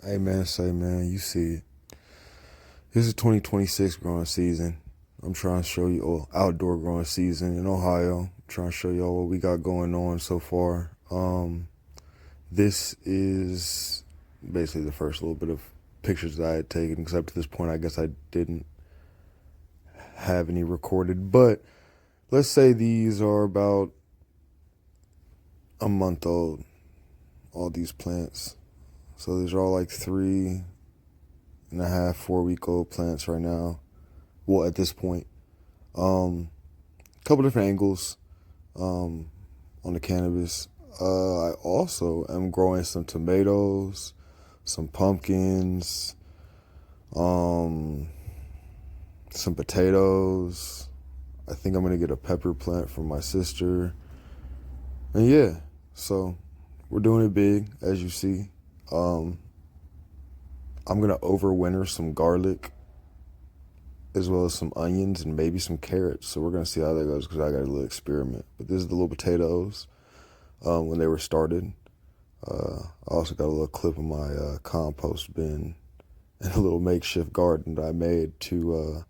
Hey man, say man, you see it. This is 2026 growing season. I'm trying to show you outdoor growing season in Ohio. I'm trying to show y'all what we got going on so far. This is basically the first little bit of pictures that I had taken, because up to this point I guess I didn't have any recorded. But let's say these are about a month old, all these plants. So these are all like 3.5, 4 week old plants right now. Well, at this point. Couple different angles on the cannabis. I also am growing some tomatoes, some pumpkins, some potatoes. I think I'm gonna get a pepper plant from my sister. And yeah, so we're doing it big, as you see. I'm gonna overwinter some garlic, as well as some onions and maybe some carrots. So we're gonna see how that goes, because I got a little experiment. But this is the little potatoes when they were started. I also got a little clip of my compost bin and a little makeshift garden that I made to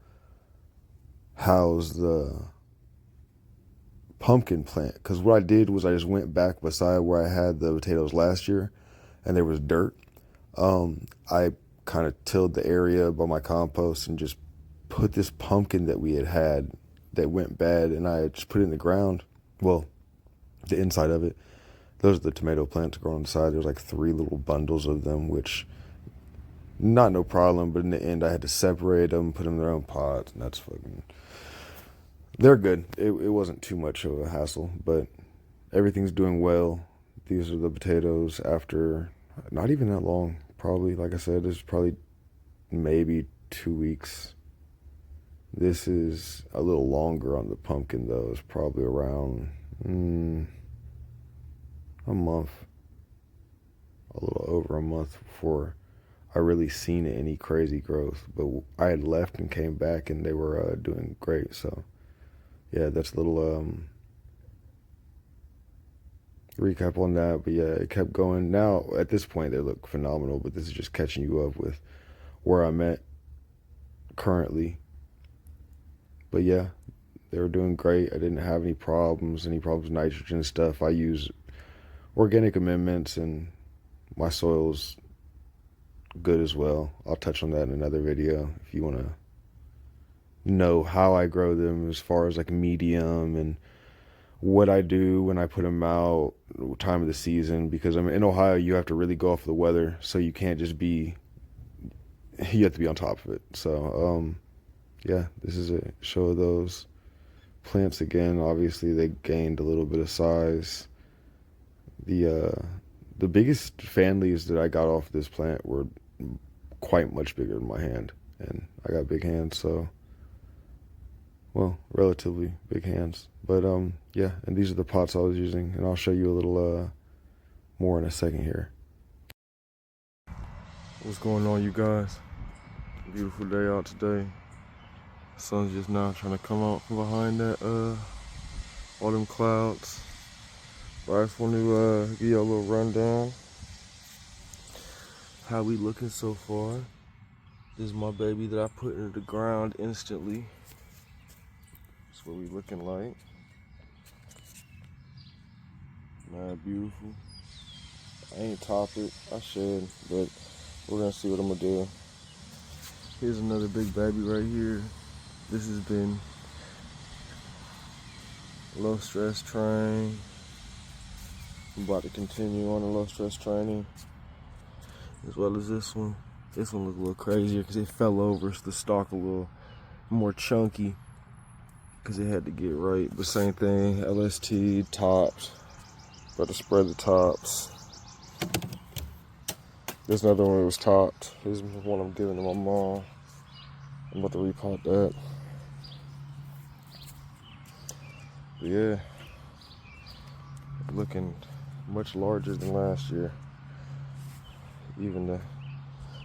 house the pumpkin plant. Because what I did was I just went back beside where I had the potatoes last year, and there was dirt. I kind of tilled the area by my compost and just put this pumpkin that we had that went bad, and I just put it in the ground. Well, the inside of it. Those are the tomato plants growing on the side. There's like 3 little bundles of them, which not no problem, but in the end I had to separate them, put them in their own pots, and that's fucking... They're good. It wasn't too much of a hassle, but everything's doing well. These are the potatoes after not even that long. Probably, like I said, it's probably maybe 2 weeks. This is a little longer on the pumpkin, though. It's probably around a month, a little over a month before I really seen any crazy growth. But I had left and came back, and they were doing great. So, yeah, that's a little recap on that. But yeah, it kept going. Now, at this point, they look phenomenal, but this is just catching you up with where I'm at currently. But yeah, they were doing great. I didn't have any problems with nitrogen stuff. I use organic amendments, and my soil's good as well. I'll touch on that in another video if you want to know how I grow them, as far as like medium and what I do when I put them out, time of the season. Because I'm in Ohio, you have to really go off the weather, so you can't just be, you have to be on top of it. So yeah, this is a show of those plants again. Obviously, they gained a little bit of size. The biggest fan leaves that I got off this plant were quite much bigger than my hand, and I got big hands, so, well, relatively big hands. But yeah, and these are the pots I was using, and I'll show you a little more in a second here. What's going on, you guys? Beautiful day out today. Sun's just now trying to come out from behind that all them clouds. But I just want to give you a little rundown how we looking so far. This is my baby that I put into the ground instantly. That's what we looking like. Man, beautiful. I ain't top it. I should, but we're gonna see what I'm gonna do. Here's another big baby right here. This has been low stress train. I'm about to continue on the low stress training, as well as this one. This one looks a little crazier because it fell over, so the stalk a little more chunky because it had to get right. But same thing, LST topped. About to spread the tops. There's another one that was topped. This is one I'm giving to my mom. I'm about to repot that. But yeah, looking much larger than last year. Even the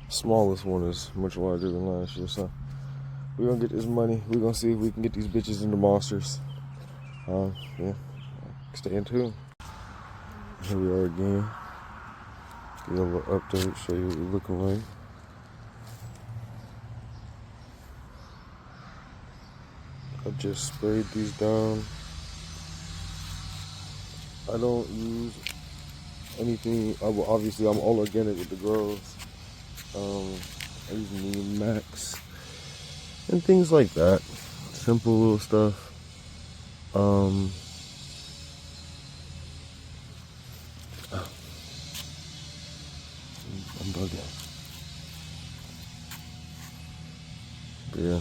smallest one is much larger than last year. So we're gonna get this money. We're gonna see if we can get these bitches into monsters. Yeah, stay in tune. Here we are again. Give you a little update, show you what we're looking like. I just sprayed these down. I don't use anything. Obviously, I'm all organic with the grows. I use Neem Max and things like that. Simple little stuff. I'm bugging. But yeah.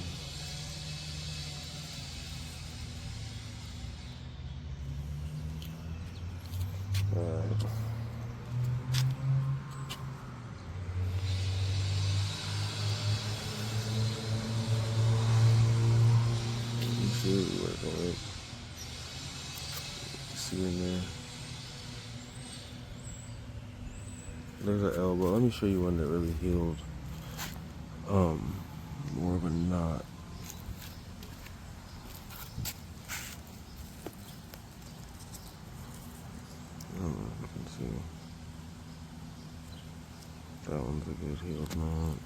Alright. You see it working, right? See in there. There's an elbow. Let me show you one that really healed. More of a knot. I don't know if you can see. That one's a good healed knot.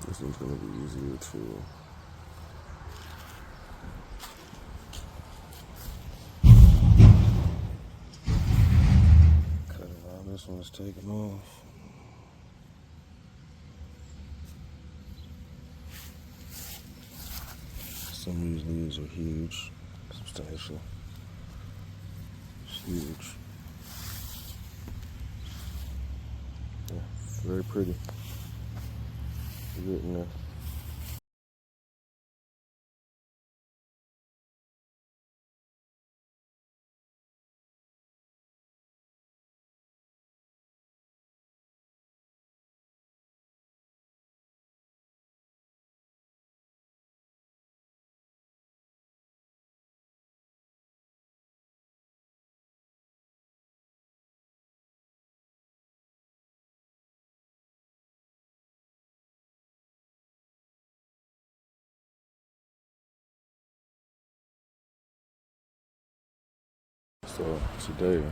This one's gonna be easier too. Cut it out. This one's taken off. Some of these leaves are huge, substantial. It's huge. Yeah, very pretty. Getting there. So today,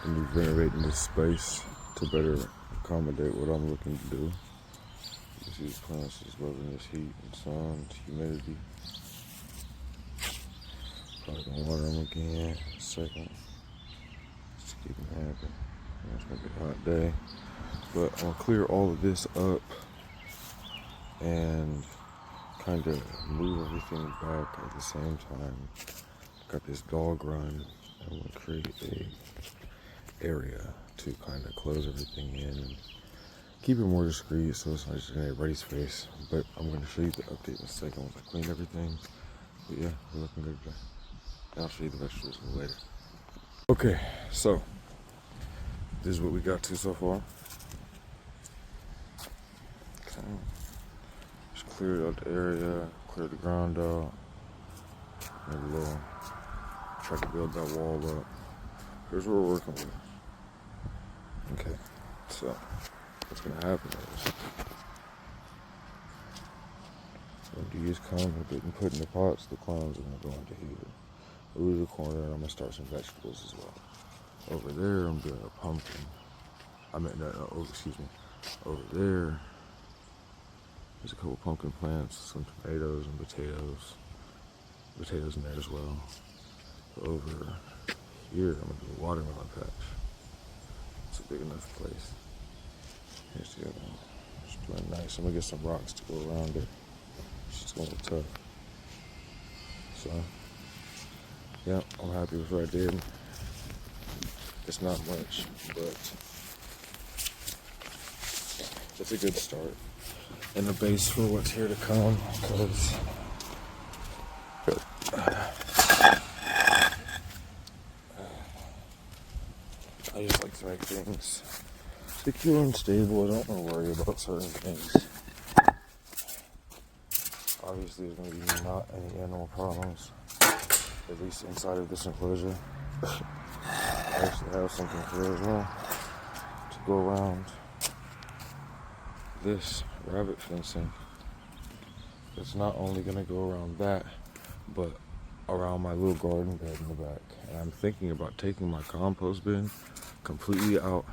I'm gonna be renovating this space to better accommodate what I'm looking to do. You see these plants is loving this heat and sun, humidity. Probably gonna water them again in a second. Just to keep them happy. It's gonna be a hot day. But I'm gonna clear all of this up and kind of move everything back at the same time. Got this dog run. I'm gonna create a area to kind of close everything in and keep it more discreet so it's not just in everybody's face. But I'm gonna show you the update in a second once I clean everything. But yeah, we're looking good today. And I'll show you the vegetables a little later. Okay, so this is what we got to so far. Okay. Just cleared out the area, cleared the ground out. Made a little, try to build that wall up. Here's what we're working with. Okay, so what's gonna happen is when these come and getting put in the pots, the clones are gonna go into here. Over the corner, I'm gonna start some vegetables as well. Over there, I'm doing a pumpkin. Over there, there's a couple pumpkin plants, some tomatoes and potatoes. Potatoes in there as well. Over here, I'm gonna do a watermelon patch. It's a big enough place. Here's the other one. Just doing nice. I'm gonna get some rocks to go around it. It's just gonna look tough. So, yeah, I'm happy with what I did. It's not much, but it's a good start and a base for what's here to come. Because I just like to make things secure and stable. I don't want to worry about certain things. Obviously, there's going to be not any animal problems, at least inside of this enclosure. I actually have something here as well to go around this rabbit fencing. It's not only gonna go around that, but around my little garden bed in the back. And I'm thinking about taking my compost bin completely out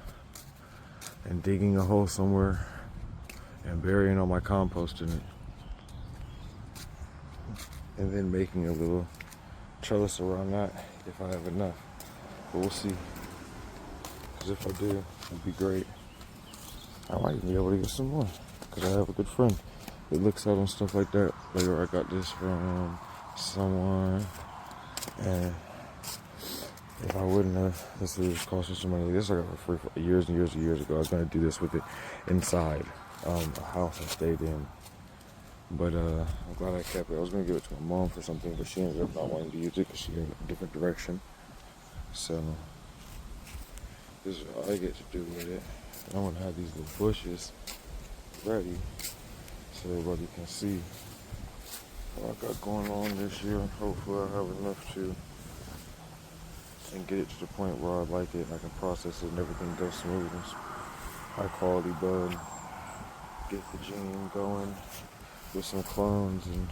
and digging a hole somewhere and burying all my compost in it. And then making a little trellis around that if I have enough. But we'll see. Because if I do, it'd be great. I might be able to get some more. Because I have a good friend that looks out on stuff like that. Later, I got this from someone. And if I wouldn't have, this would have cost me some money. This I got for free for years and years and years ago. I was going to do this with it inside a house I stayed in. But I'm glad I kept it. I was going to give it to my mom for something, but she ended up not wanting to use it because she went a different direction. So, this is all I get to do with it. I'm going to have these little bushes ready so everybody can see what I got going on this year. Hopefully I have enough to and get it to the point where I like it and I can process it and everything goes smooth and high quality bud. Get the gene going with some clones, and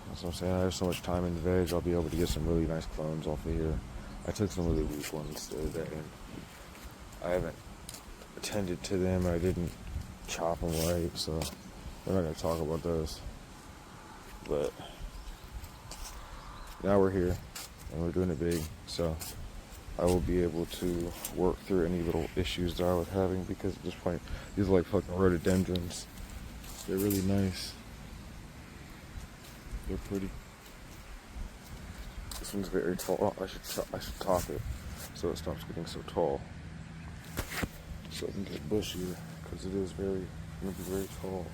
that's what I'm saying. I have so much time in the veg, I'll be able to get some really nice clones off of here. I took some really weak ones the other day and I haven't attended to them. I didn't chop them right, so we're not going to talk about those. But now we're here and we're doing it big, so I will be able to work through any little issues that I was having, because at this point, these are like fucking rhododendrons. They're really nice. They're pretty. This one's very tall. I should top it so it stops getting so tall, so it can get bushier, because it is going to be very tall.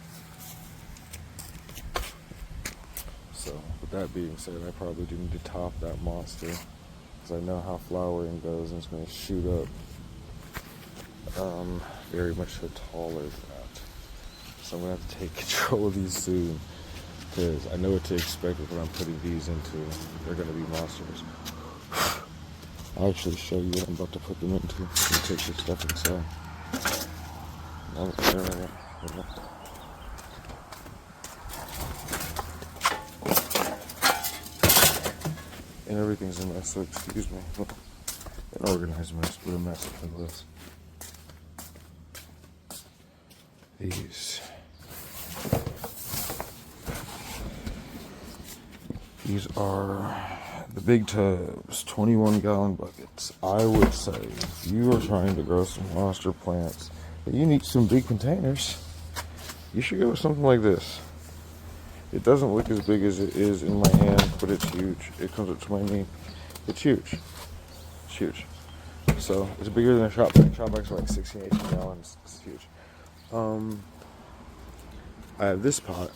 So with that being said, I probably do need to top that monster, because I know how flowering goes and it's going to shoot up very much so taller than that. So I'm going to have to take control of these soon, because I know what to expect when I'm putting these into. They're going to be monsters. I'll actually show you what I'm about to put them into and take this stuff inside. And everything's a mess, so excuse me. An organized mess, but a mess nonetheless. These are the big tubs, 21-gallon buckets. I would say if you are trying to grow some monster plants, and you need some big containers, you should go with something like this. It doesn't look as big as it is in my hand, but it's huge. It comes up to my knee. It's huge. It's huge. So it's bigger than a shop bag. Shop bags are like 16, 18 gallons. It's huge. I have this pot,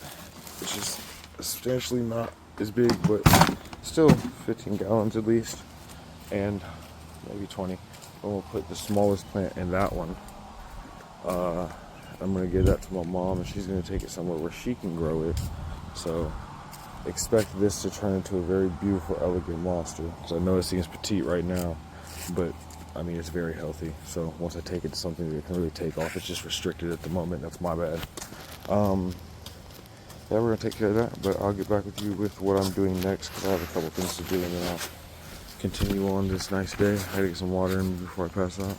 which is substantially not as big, but still 15 gallons at least, and maybe 20. And we'll put the smallest plant in that one. I'm going to give that to my mom, and she's going to take it somewhere where she can grow it. So expect this to turn into a very beautiful, elegant monster. So I know it seems petite right now, but I mean, it's very healthy. So once I take it to something that it can really take off, it's just restricted at the moment. That's my bad. Yeah, we're going to take care of that, but I'll get back with you with what I'm doing next, because I have a couple things to do, and then I'll continue on this nice day. I had to get some water in before I pass out.